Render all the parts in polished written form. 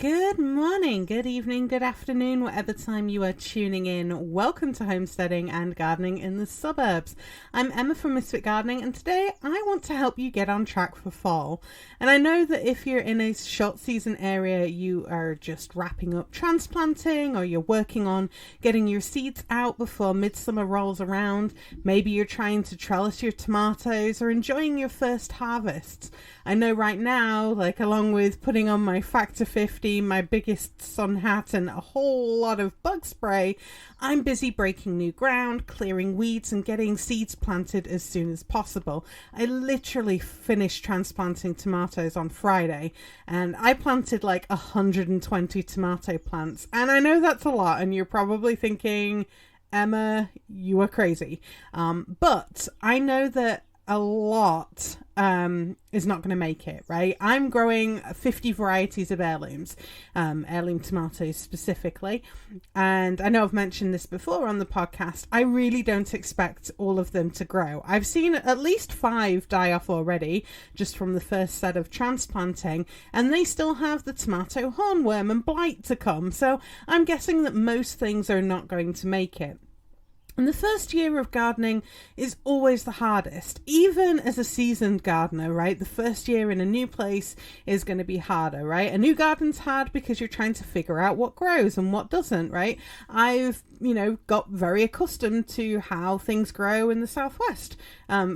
Good morning, good evening, good afternoon, whatever time you are tuning in. Welcome to Homesteading and Gardening in the Suburbs. I'm Emma from Misfit Gardening, and today I want to help you get on track for fall. And I know that if you're in a short season area, you are just wrapping up transplanting, or you're working on getting your seeds out before midsummer rolls around. Maybe you're trying to trellis your tomatoes or enjoying your first harvests. I know right now, along with putting on my Factor 50, my biggest sun hat, and a whole lot of bug spray, I'm busy breaking new ground, clearing weeds, and getting seeds planted as soon as possible. I literally finished transplanting tomatoes on Friday, and I planted 120 tomato plants. And I know that's a lot, and you're probably thinking, Emma, you are crazy. But I know that a lot is not going to make it, right? I'm growing 50 varieties of heirlooms, heirloom tomatoes specifically. And I know I've mentioned this before on the podcast. I really don't expect all of them to grow. I've seen at least 5 die off already, just from the first set of transplanting, and they still have the tomato hornworm and blight to come. So I'm guessing that most things are not going to make it. And the first year of gardening is always the hardest, even as a seasoned gardener, right? The first year in a new place is going to be harder, right? A new garden's hard because you're trying to figure out what grows and what doesn't, right? I've, got very accustomed to how things grow in the Southwest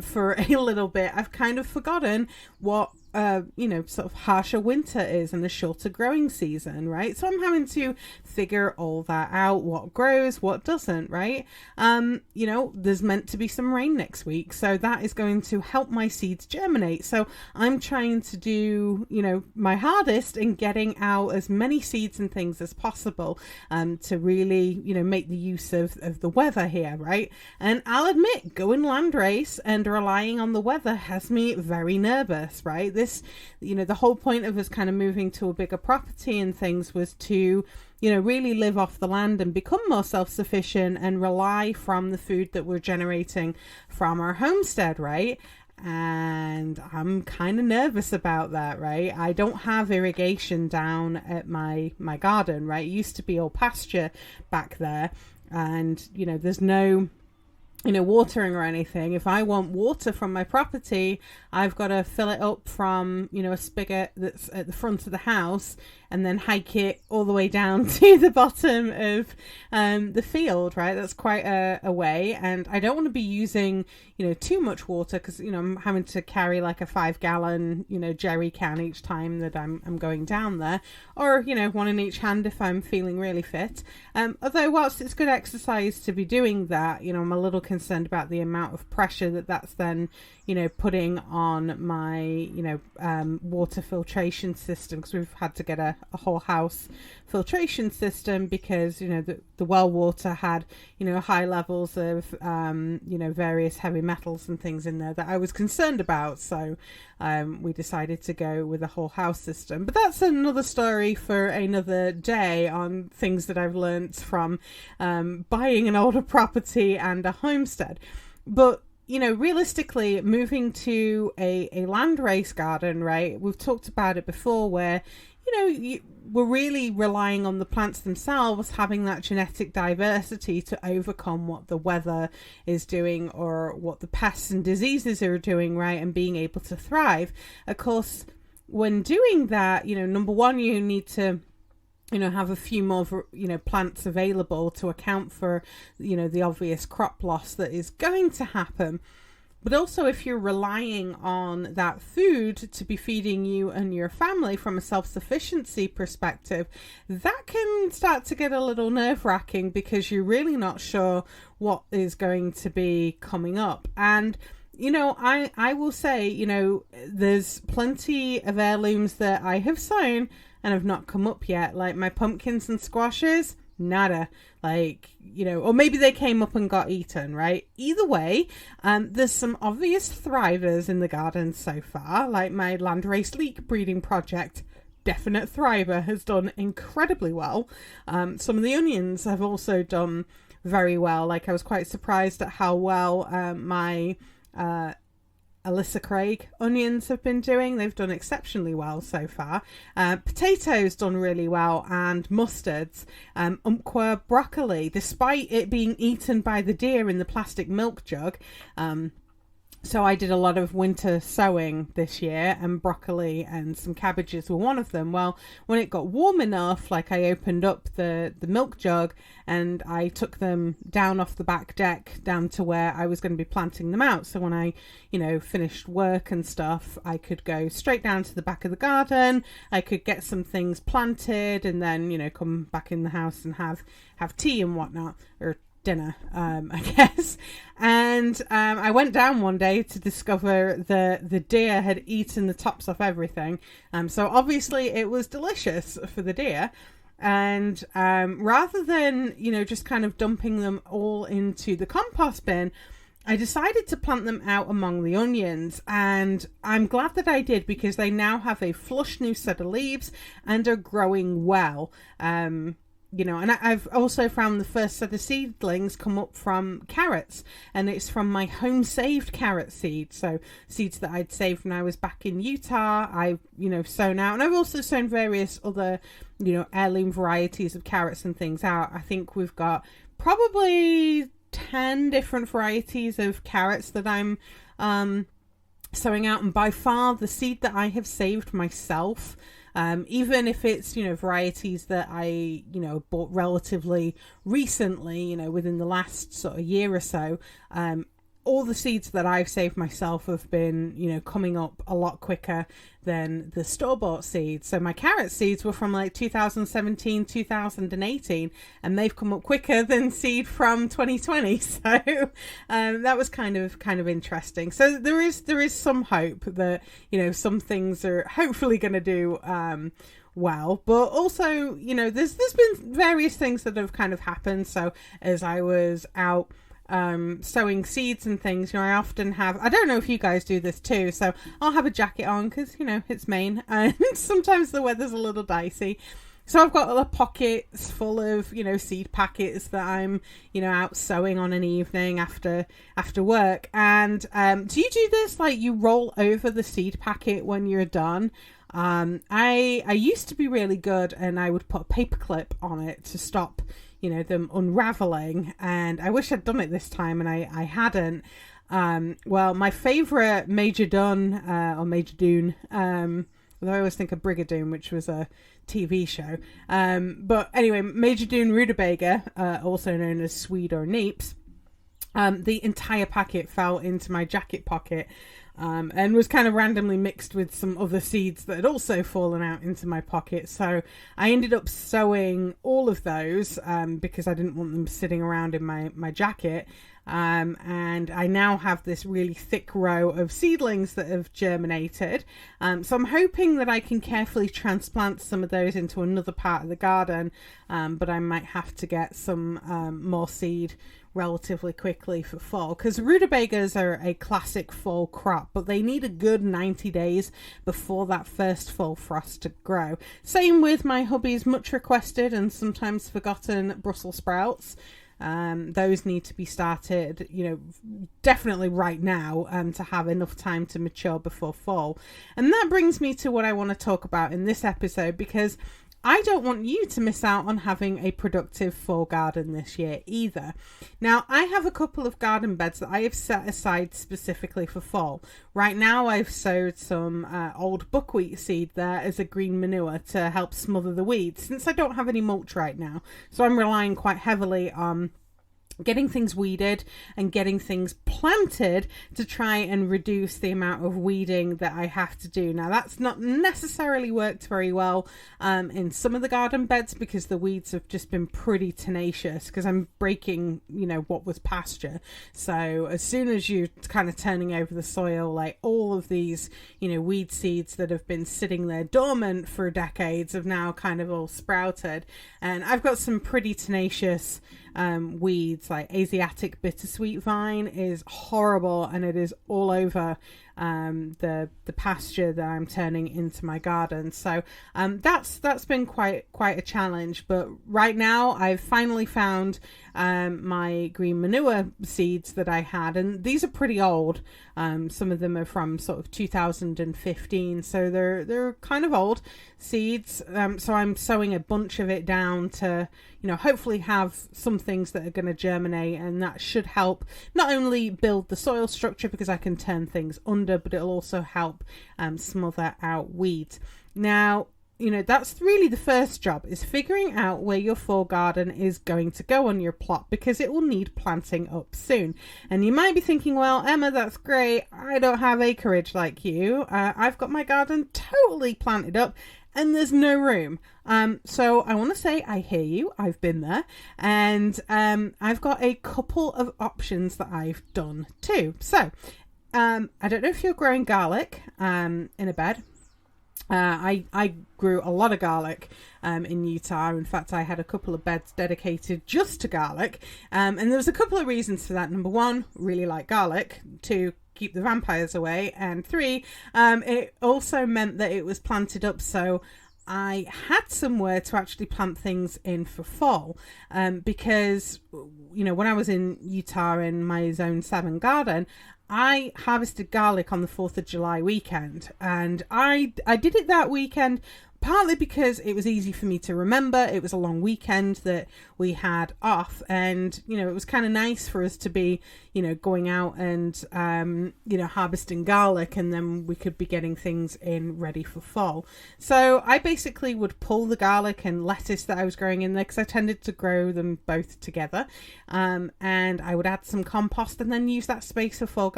for a little bit. I've kind of forgotten what sort of harsher winter is and a shorter growing season, right? So I'm having to figure all that out, what grows, what doesn't, right? There's meant to be some rain next week, so that is going to help my seeds germinate. So I'm trying to do, my hardest in getting out as many seeds and things as possible to really, make the use of the weather here, right? And I'll admit, going landrace and relying on the weather has me very nervous, right? The whole point of us kind of moving to a bigger property and things was to, really live off the land and become more self-sufficient and rely from the food that we're generating from our homestead, right? And I'm kind of nervous about that, right? I don't have irrigation down at my garden, right? It used to be all pasture back there, and, there's no watering or anything. If I want water from my property, I've got to fill it up from, a spigot that's at the front of the house and then hike it all the way down to the bottom of the field, right? That's quite a way. And I don't want to be using, too much water because, I'm having to carry a 5-gallon, jerry can each time that I'm going down there, or, one in each hand if I'm feeling really fit. Although whilst it's good exercise to be doing that, I'm a little concerned about the amount of pressure that's then, putting on my, water filtration system, because we've had to get a whole house filtration system because, the well water had, high levels of, various heavy metals and things in there that I was concerned about. So we decided to go with a whole house system. But that's another story for another day on things that I've learnt from buying an older property and a homestead. But realistically, moving to a landrace garden, right? We've talked about it before where, we're really relying on the plants themselves having that genetic diversity to overcome what the weather is doing or what the pests and diseases are doing, right? And being able to thrive. Of course, when doing that, number one, you need to have a few more, plants available to account for, the obvious crop loss that is going to happen. But also, if you're relying on that food to be feeding you and your family from a self-sufficiency perspective, that can start to get a little nerve-wracking because you're really not sure what is going to be coming up. And I will say, there's plenty of heirlooms that I have sown and have not come up yet, like my pumpkins and squashes. Nada, or maybe they came up and got eaten, right? Either way, there's some obvious thrivers in the garden so far, like my landrace leek breeding project. Definite thriver, has done incredibly well. Some of the onions have also done very well. I was quite surprised at how well my Alyssa Craig onions have been doing. They've done exceptionally well so far. Potatoes done really well, and mustards. Umpqua broccoli, despite it being eaten by the deer in the plastic milk jug. So I did a lot of winter sowing this year, and broccoli and some cabbages were one of them. Well, when it got warm enough, like, I opened up the milk jug and I took them down off the back deck down to where I was going to be planting them out. So when I, finished work and stuff, I could go straight down to the back of the garden. I could get some things planted and then, come back in the house and have tea and whatnot, or dinner, I guess. And I went down one day to discover the deer had eaten the tops off everything. So obviously it was delicious for the deer. And rather than, just kind of dumping them all into the compost bin, I decided to plant them out among the onions, and I'm glad that I did, because they now have a flush new set of leaves and are growing well. And I've also found the first set of seedlings come up from carrots, and it's from my home saved carrot seeds. So seeds that I'd saved when I was back in Utah, I've, sown out. And I've also sown various other, heirloom varieties of carrots and things out. I think we've got probably 10 different varieties of carrots that I'm sowing out. And by far the seed that I have saved myself, even if it's, varieties that I, bought relatively recently, within the last sort of year or so, all the seeds that I've saved myself have been, coming up a lot quicker than the store-bought seeds. So my carrot seeds were from like 2017, 2018, and they've come up quicker than seed from 2020. So that was kind of interesting. So there is some hope that, some things are hopefully going to do well, but also, there's been various things that have kind of happened. So as I was out sowing seeds and things, I often have, I don't know if you guys do this too, so I'll have a jacket on because it's Maine and sometimes the weather's a little dicey, so I've got other pockets full of seed packets that I'm out sowing on an evening after work. And do you do this, like you roll over the seed packet when you're done? I used to be really good, and I would put a paper clip on it to stop them unraveling, and I wish I'd done it this time, and I hadn't. Well, my favourite Major Dune, although I always think of Brigadoon, which was a TV show. But anyway, Major Dune rutabaga, also known as Swede or Neeps, the entire packet fell into my jacket pocket, and was kind of randomly mixed with some other seeds that had also fallen out into my pocket. So I ended up sowing all of those because I didn't want them sitting around in my jacket. And I now have this really thick row of seedlings that have germinated. So I'm hoping that I can carefully transplant some of those into another part of the garden, but I might have to get some more seed relatively quickly for fall, because rutabagas are a classic fall crop, but they need a good 90 days before that first fall frost to grow. Same with my hubby's much requested and sometimes forgotten Brussels sprouts. Those need to be started, definitely right now, to have enough time to mature before fall. And that brings me to what I want to talk about in this episode, because I don't want you to miss out on having a productive fall garden this year either. Now, I have a couple of garden beds that I have set aside specifically for fall. Right now, I've sowed some old buckwheat seed there as a green manure to help smother the weeds, since I don't have any mulch right now. So I'm relying quite heavily on getting things weeded and getting things planted to try and reduce the amount of weeding that I have to do. Now, that's not necessarily worked very well in some of the garden beds, because the weeds have just been pretty tenacious, because I'm breaking, what was pasture. So as soon as you're kind of turning over the soil, like all of these, weed seeds that have been sitting there dormant for decades have now kind of all sprouted. And I've got some pretty tenacious weeds, like Asiatic bittersweet vine is horrible, and it is all over the pasture that I'm turning into my garden. So that's been quite a challenge. But right now I've finally found my green manure seeds that I had, and these are pretty old. Some of them are from sort of 2015, so they're kind of old seeds. So I'm sowing a bunch of it down to, hopefully have some things that are going to germinate, and that should help not only build the soil structure because I can turn things under, but it'll also help smother out weeds. Now, that's really the first job, is figuring out where your fall garden is going to go on your plot, because it will need planting up soon. And you might be thinking, well, Emma, that's great. I don't have acreage like you. I've got my garden totally planted up and there's no room. So I want to say I hear you. I've been there, and I've got a couple of options that I've done too. So I don't know if you're growing garlic in a bed. I grew a lot of garlic in Utah. In fact, I had a couple of beds dedicated just to garlic. And there was a couple of reasons for that. Number one, really like garlic. Two, keep the vampires away. And three, it also meant that it was planted up, so I had somewhere to actually plant things in for fall. Because, when I was in Utah in my Zone 7 garden, I harvested garlic on the 4th of July weekend, and I did it that weekend partly because it was easy for me to remember. It was a long weekend that we had off, and it was kind of nice for us to be going out and harvesting garlic, and then we could be getting things in ready for fall. So I basically would pull the garlic and lettuce that I was growing in there, because I tended to grow them both together, and I would add some compost and then use that space for fall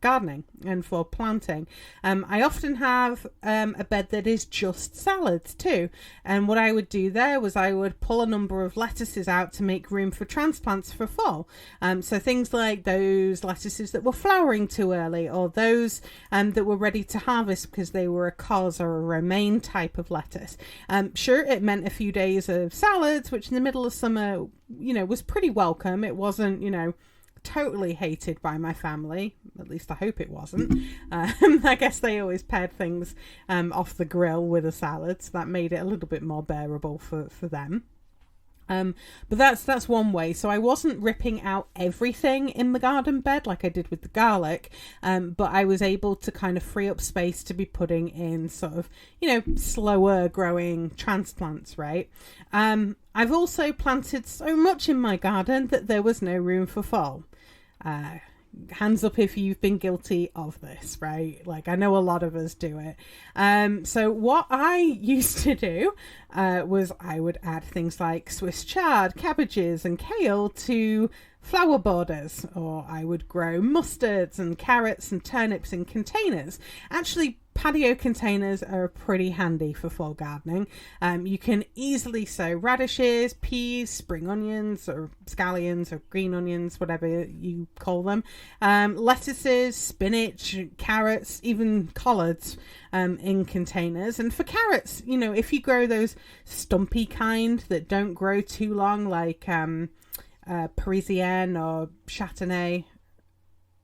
gardening and for planting. I often have a bed that is just salads too, and what I would do there was I would pull a number of lettuces out to make room for transplants for fall. So things like those lettuces that were flowering too early, or those that were ready to harvest because they were a cos or a romaine type of lettuce. Sure, it meant a few days of salads, which in the middle of summer, was pretty welcome. It wasn't, totally hated by my family. At least I hope it wasn't. I guess they always paired things off the grill with a salad, so that made it a little bit more bearable for them. But that's one way. So I wasn't ripping out everything in the garden bed like I did with the garlic, but I was able to kind of free up space to be putting in sort of, slower growing transplants, right? I've also planted so much in my garden that there was no room for fall. Hands up if you've been guilty of this, right? Like, I know a lot of us do it. So what I used to do was I would add things like Swiss chard, cabbages and kale to flower borders, or I would grow mustards and carrots and turnips in containers. Actually, patio containers are pretty handy for fall gardening. You can easily sow radishes, peas, spring onions, or scallions, or green onions, whatever you call them, lettuces, spinach, carrots, even collards in containers. And for carrots, if you grow those stumpy kind that don't grow too long, like Parisienne or Châtenay.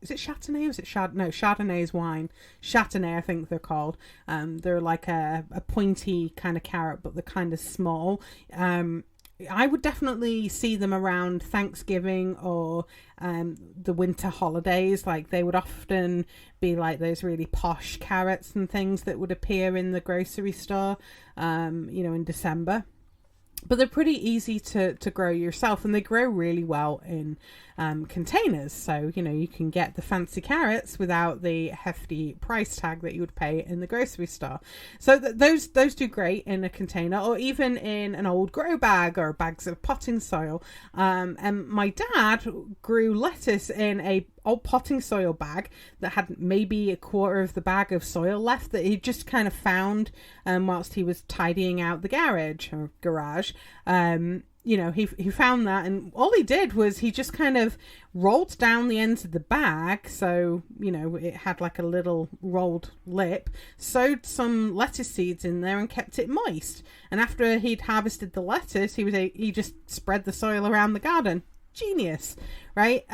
Is it Châtenay or is it No, Chardonnay is wine. Châtenay, I think they're called. They're like a pointy kind of carrot, but they're kind of small. I would definitely see them around Thanksgiving or the winter holidays. Like, they would often be like those really posh carrots and things that would appear in the grocery store, in December. But they're pretty easy to grow yourself, and they grow really well in containers. So, you can get the fancy carrots without the hefty price tag that you would pay in the grocery store. So those do great in a container, or even in an old grow bag or bags of potting soil. And my dad grew lettuce in a old potting soil bag that had maybe a quarter of the bag of soil left that he just kind of found whilst he was tidying out the garage. He found that, and all he did was he just kind of rolled down the ends of the bag, so it had like a little rolled lip, sowed some lettuce seeds in there and kept it moist. And after he'd harvested the lettuce, he just spread the soil around the garden. genius, right?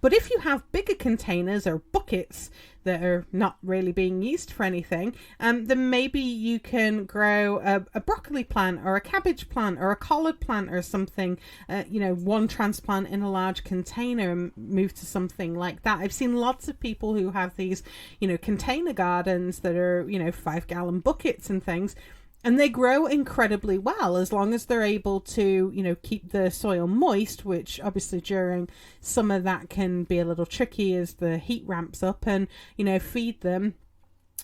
But if you have bigger containers or buckets that are not really being used for anything, then maybe you can grow a broccoli plant or a cabbage plant or a collard plant or something, one transplant in a large container and move to something like that. I've seen lots of people who have these, container gardens that are, 5-gallon buckets and things. And they grow incredibly well as long as they're able to, keep the soil moist, which obviously during summer that can be a little tricky as the heat ramps up, and, feed them,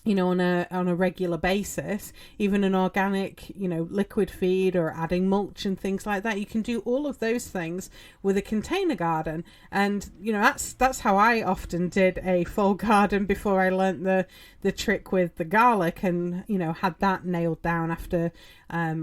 on a regular basis. Even an organic, liquid feed or adding mulch and things like that. You can do all of those things with a container garden. And, that's how I often did a fall garden before I learnt the trick with the garlic and, had that nailed down after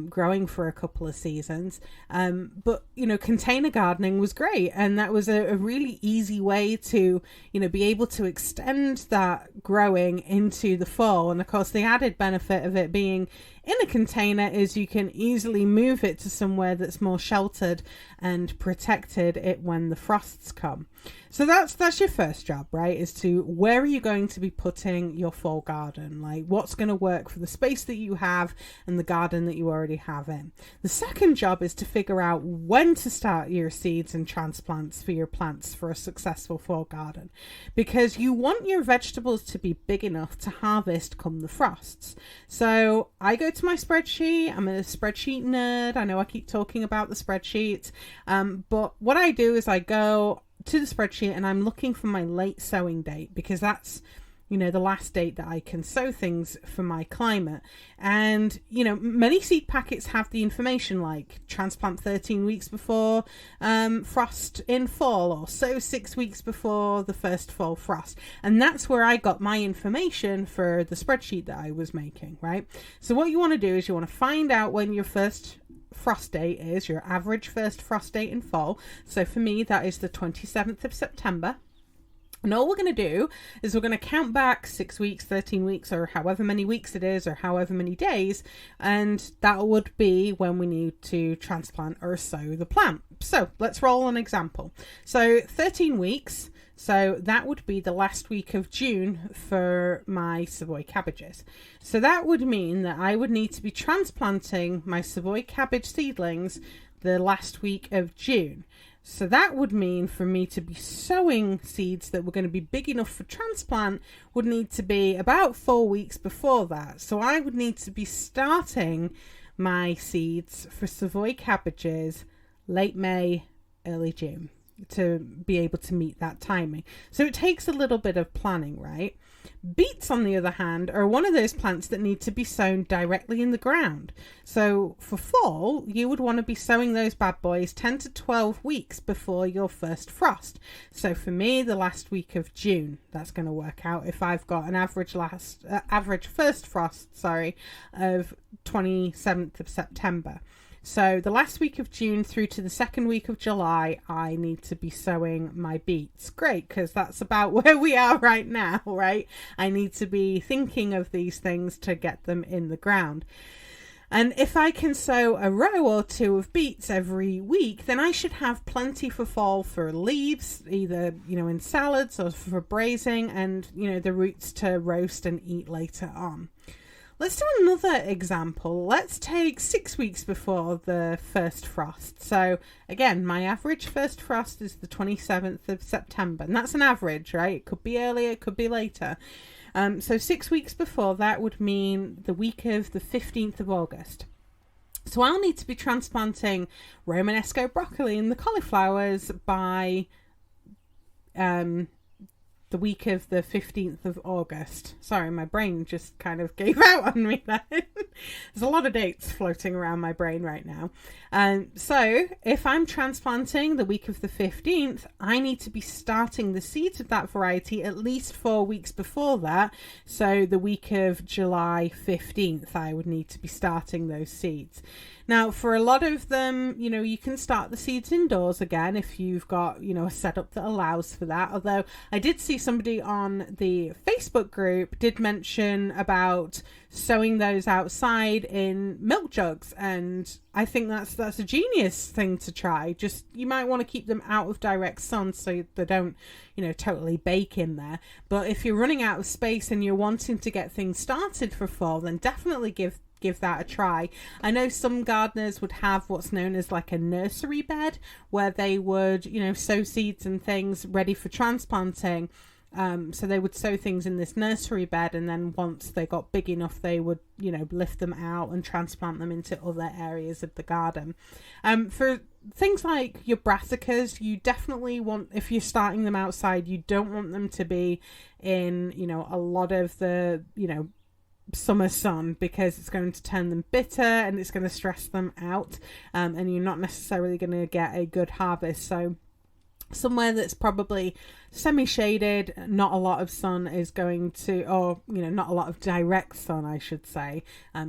growing for a couple of seasons. But, container gardening was great. And that was a really easy way to, be able to extend that growing into the fall. And of course, the added benefit of it being in a container is you can easily move it to somewhere that's more sheltered and protected it when the frosts come. So that's your first job, right? Is to, where are you going to be putting your fall garden? Like, what's going to work for the space that you have and the garden that you already have in. The second job is to figure out when to start your seeds and transplants for your plants for a successful fall garden, because you want your vegetables to be big enough to harvest come the frosts. So I go to my spreadsheet. I'm a spreadsheet nerd. I know I keep talking about the spreadsheet, but what I do is I go to the spreadsheet and I'm looking for my late sowing date, because that's, the last date that I can sow things for my climate. And, many seed packets have the information like transplant 13 weeks before frost in fall, or sow 6 weeks before the first fall frost. And that's where I got my information for the spreadsheet that I was making, right? So what you want to do is you want to find out when your first frost date is, your average first frost date in fall. So for me, that is the 27th of September. And all we're going to do is we're going to count back 6 weeks, 13 weeks, or however many weeks it is, or however many days. And that would be when we need to transplant or sow the plant. So let's roll an example. So 13 weeks. So that would be the last week of June for my Savoy cabbages. So that would mean that I would need to be transplanting my Savoy cabbage seedlings the last week of June. So that would mean for me to be sowing seeds that were going to be big enough for transplant would need to be about 4 weeks before that. So I would need to be starting my seeds for Savoy cabbages late May, early June to be able to meet that timing. So it takes a little bit of planning, right? Beets, on the other hand, are one of those plants that need to be sown directly in the ground. So for fall, you would want to be sowing those bad boys 10 to 12 weeks before your first frost. So for me, the last week of June, that's going to work out if I've got an average first frost, of 27th of September. So the last week of June through to the second week of July, I need to be sowing my beets. Great, because that's about where we are right now, right? I need to be thinking of these things to get them in the ground. And if I can sow a row or two of beets every week, then I should have plenty for fall for leaves, either, in salads or for braising, and, the roots to roast and eat later on. Let's do another example. Let's take 6 weeks before the first frost. So again, my average first frost is the 27th of September. And that's an average, right? It could be earlier, it could be later. So 6 weeks before that would mean the week of the 15th of August. So I'll need to be transplanting Romanesco broccoli and the cauliflowers by the week of the 15th of August. Sorry, my brain just kind of gave out on me then. There's a lot of dates floating around my brain right now. So if I'm transplanting the week of the 15th, I need to be starting the seeds of that variety at least 4 weeks before that. So the week of July 15th, I would need to be starting those seeds. Now, for a lot of them, you can start the seeds indoors again if you've got, a setup that allows for that. Although I did see somebody on the Facebook group did mention about sowing those outside in milk jugs, and I think that's a genius thing to try. Just, you might want to keep them out of direct sun so they don't, totally bake in there. But if you're running out of space and you're wanting to get things started for fall, then definitely give that a try. I know some gardeners would have what's known as like a nursery bed, where they would, sow seeds and things ready for transplanting. So they would sow things in this nursery bed, and then once they got big enough, they would, lift them out and transplant them into other areas of the garden. For things like your brassicas, you definitely want, if you're starting them outside, you don't want them to be in, a lot of the, summer sun, because it's going to turn them bitter and it's going to stress them out, and you're not necessarily going to get a good harvest. So somewhere that's probably semi-shaded, not a lot of sun is going to, or not a lot of direct sun, I should say,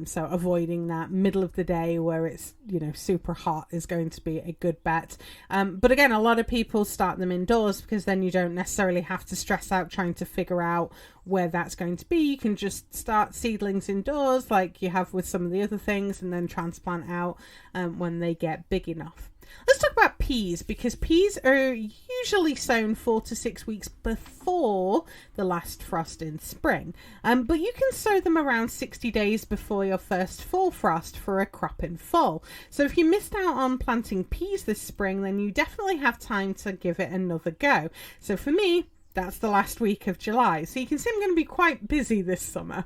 so avoiding that middle of the day where it's super hot is going to be a good bet. But again, a lot of people start them indoors, because then you don't necessarily have to stress out trying to figure out where that's going to be. You can just start seedlings indoors like you have with some of the other things, and then transplant out when they get big enough. Let's talk about peas, because peas are usually sown 4 to 6 weeks before the last frost in spring. But you can sow them around 60 days before your first fall frost for a crop in fall. So if you missed out on planting peas this spring, then you definitely have time to give it another go. So for me, that's the last week of July. So you can see I'm going to be quite busy this summer.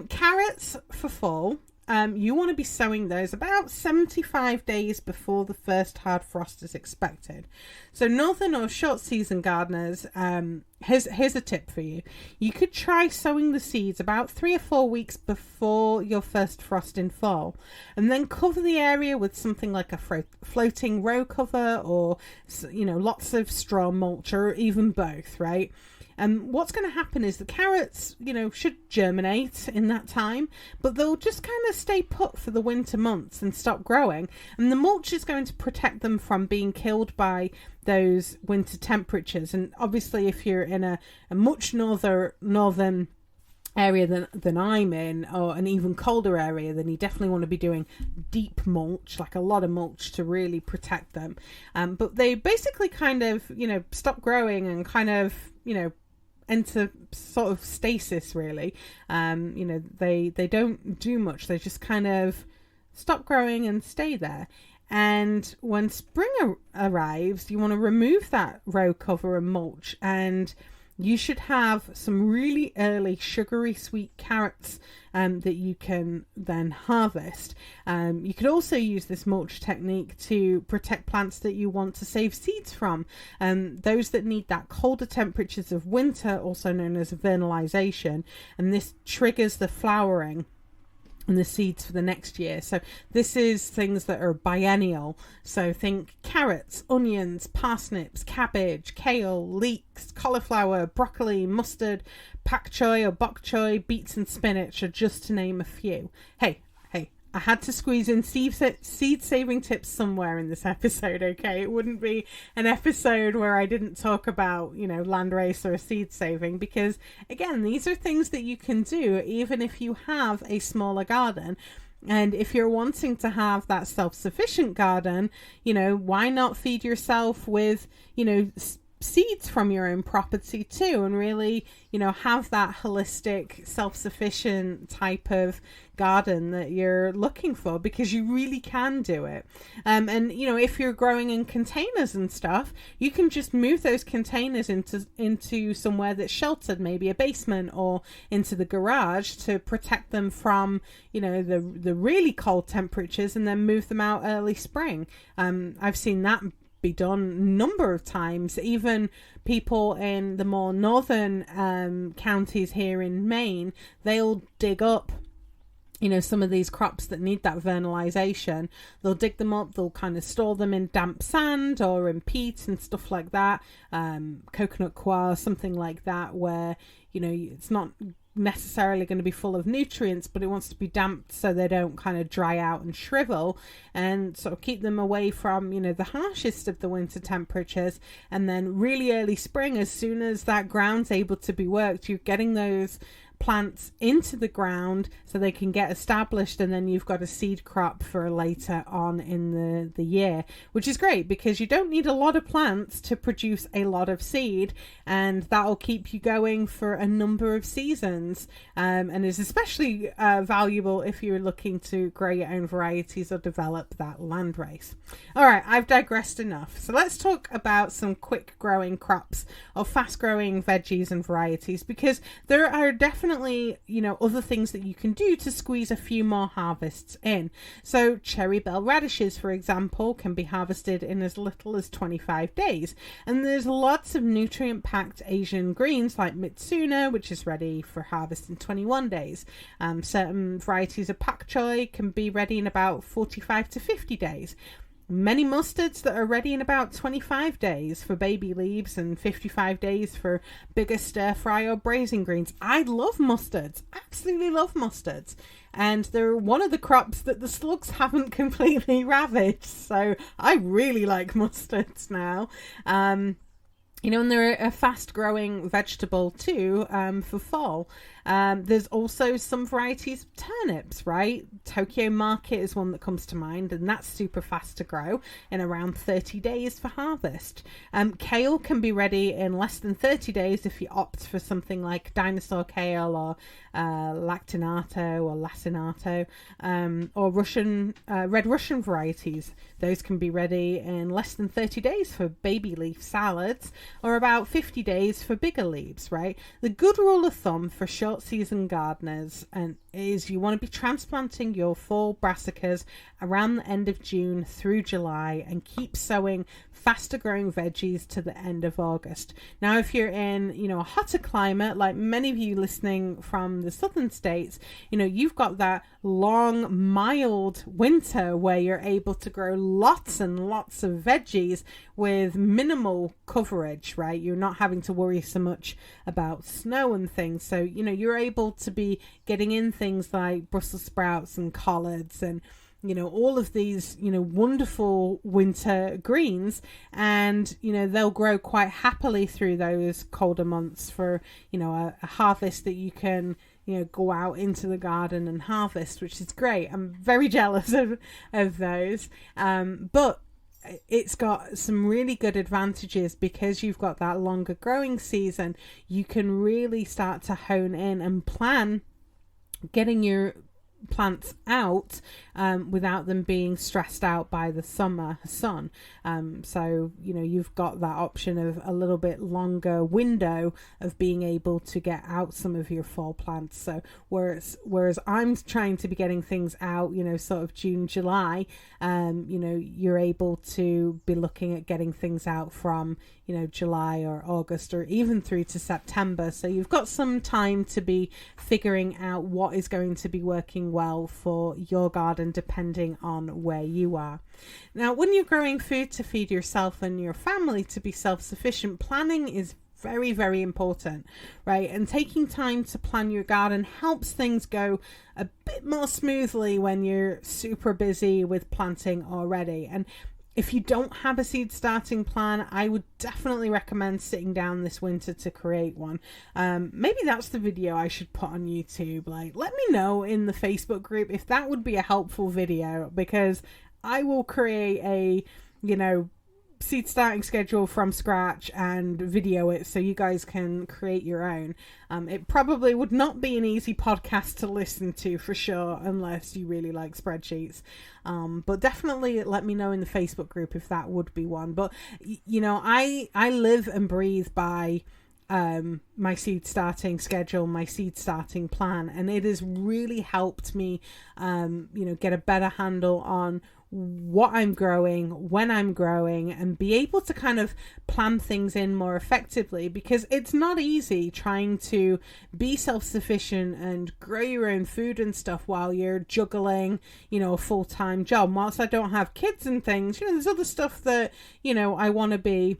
Carrots for fall. You want to be sowing those about 75 days before the first hard frost is expected. So northern or short season gardeners, here's a tip for you. You could try sowing the seeds about 3 or 4 weeks before your first frost in fall, and then cover the area with something like a floating row cover, or lots of straw mulch, or even both, right? And what's going to happen is the carrots, should germinate in that time, but they'll just kind of stay put for the winter months and stop growing. And the mulch is going to protect them from being killed by those winter temperatures. And obviously, if you're in a much northern area than I'm in, or an even colder area, then you definitely want to be doing deep mulch, like a lot of mulch, to really protect them. But they basically kind of, stop growing and kind of, enter sort of stasis, really. They don't do much. They just kind of stop growing and stay there. And when spring arrives, you want to remove that row cover and mulch, and you should have some really early sugary sweet carrots that you can then harvest. You could also use this mulch technique to protect plants that you want to save seeds from. Those that need that colder temperatures of winter, also known as vernalization, and this triggers the flowering and the seeds for the next year. So this is things that are biennial. So think carrots, onions, parsnips, cabbage, kale, leeks, cauliflower, broccoli, mustard, pak choi or bok choy, beets and spinach, are just to name a few. Hey, I had to squeeze in seed saving tips somewhere in this episode, okay? It wouldn't be an episode where I didn't talk about, landrace or seed saving, because again, these are things that you can do even if you have a smaller garden. And if you're wanting to have that self-sufficient garden, why not feed yourself with, seeds from your own property too, and really, have that holistic, self-sufficient type of garden that you're looking for, because you really can do it. And if you're growing in containers and stuff, you can just move those containers into somewhere that's sheltered, maybe a basement or into the garage, to protect them from the really cold temperatures, and then move them out early spring. I've seen that be done a number of times. Even people in the more northern counties here in Maine, they'll dig up some of these crops that need that vernalization. They'll dig them up, they'll kind of store them in damp sand or in peat and stuff like that, coconut coir, something like that, where it's not necessarily going to be full of nutrients, but it wants to be damped so they don't kind of dry out and shrivel, and sort of keep them away from, you know, the harshest of the winter temperatures. And then really early spring, as soon as that ground's able to be worked, you're getting those plants into the ground so they can get established, and then you've got a seed crop for later on in the year, which is great because you don't need a lot of plants to produce a lot of seed, and that'll keep you going for a number of seasons, and is especially valuable if you're looking to grow your own varieties or develop that land race. All right, I've digressed enough, so let's talk about some quick growing crops or fast growing veggies and varieties, because there are definitely, you know, other things that you can do to squeeze a few more harvests in. So cherry bell radishes, for example, can be harvested in as little as 25 days. And there's lots of nutrient packed Asian greens like Mitsuna, which is ready for harvest in 21 days. Certain varieties of pak choi can be ready in about 45 to 50 days. Many mustards that are ready in about 25 days for baby leaves and 55 days for bigger stir fry or braising greens. I love mustards, absolutely love mustards. And they're one of the crops that the slugs haven't completely ravaged. So I really like mustards now. You know, and they're a fast growing vegetable too, for fall. There's also some varieties of turnips, right? Tokyo Market is one that comes to mind, and that's super fast to grow in around 30 days for harvest. Kale can be ready in less than 30 days if you opt for something like dinosaur kale or lactinato or lacinato, or red Russian varieties. Those can be ready in less than 30 days for baby leaf salads, or about 50 days for bigger leaves, right? The good rule of thumb for short season gardeners is you want to be transplanting your fall brassicas around the end of June through July, and keep sowing faster growing veggies to the end of August. Now, if you're in, you know, a hotter climate, like many of you listening from the southern states, you know, you've got that long, mild winter where you're able to grow lots and lots of veggies with minimal coverage, right? You're not having to worry so much about snow and things. So, you know, you're able to be getting in things like Brussels sprouts and collards and, you know, all of these, you know, wonderful winter greens, and, you know, they'll grow quite happily through those colder months for, you know, a harvest that you can, you know, go out into the garden and harvest, which is great. I'm very jealous of those. But it's got some really good advantages because you've got that longer growing season. You can really start to hone in and plan getting your plants out without them being stressed out by the summer sun. So, you know, you've got that option of a little bit longer window of being able to get out some of your fall plants. So whereas I'm trying to be getting things out, you know, sort of June, July, you know, you're able to be looking at getting things out from, you know, July or August or even through to September. So you've got some time to be figuring out what is going to be working well for your garden depending on where you are. Now, when you're growing food to feed yourself and your family to be self-sufficient, planning is very, very important, right? And taking time to plan your garden helps things go a bit more smoothly when you're super busy with planting already. And if you don't have a seed starting plan, I would definitely recommend sitting down this winter to create one. Maybe that's the video I should put on YouTube. Like, let me know in the Facebook group if that would be a helpful video, because I will create a, you know, seed starting schedule from scratch and video it so you guys can create your own. It probably would not be an easy podcast to listen to for sure, unless you really like spreadsheets. But definitely let me know in the Facebook group if that would be one. But, you know, I live and breathe by my seed starting schedule, my seed starting plan, and it has really helped me, you know, get a better handle on what I'm growing, when I'm growing, and be able to kind of plan things in more effectively, because it's not easy trying to be self-sufficient and grow your own food and stuff while you're juggling, you know, a full-time job. Whilst I don't have kids and things, you know, there's other stuff that, you know, I want to be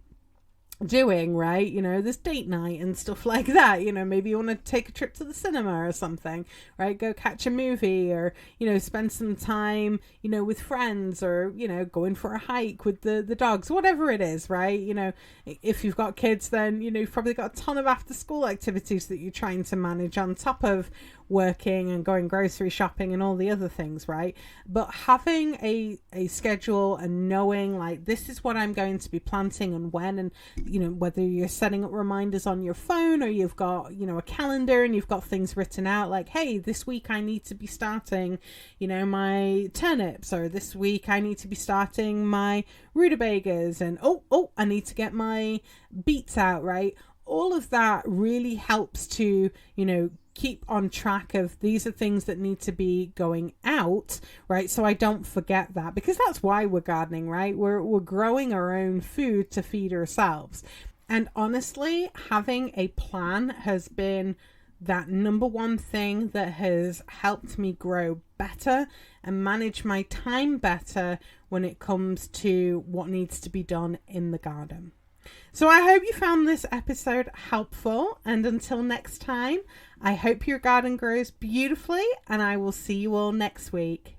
doing, right? You know, there's date night and stuff like that. You know, maybe you want to take a trip to the cinema or something, right? Go catch a movie, or, you know, spend some time, you know, with friends, or, you know, going for a hike with the dogs, whatever it is, right? You know, if you've got kids, then, you know, you've probably got a ton of after school activities that you're trying to manage on top of working and going grocery shopping and all the other things, right? But having a schedule and knowing, like, this is what I'm going to be planting and when, and, you know, whether you're setting up reminders on your phone, or you've got, you know, a calendar and you've got things written out like, hey, this week I need to be starting, you know, my turnips, or this week I need to be starting my rutabagas, and oh, I need to get my beets out, right? All of that really helps to, you know, keep on track of, these are things that need to be going out, right? So I don't forget that, because that's why we're gardening, right? We're growing our own food to feed ourselves. And honestly, having a plan has been that number one thing that has helped me grow better and manage my time better when it comes to what needs to be done in the garden. So I hope you found this episode helpful, and until next time, I hope your garden grows beautifully, and I will see you all next week.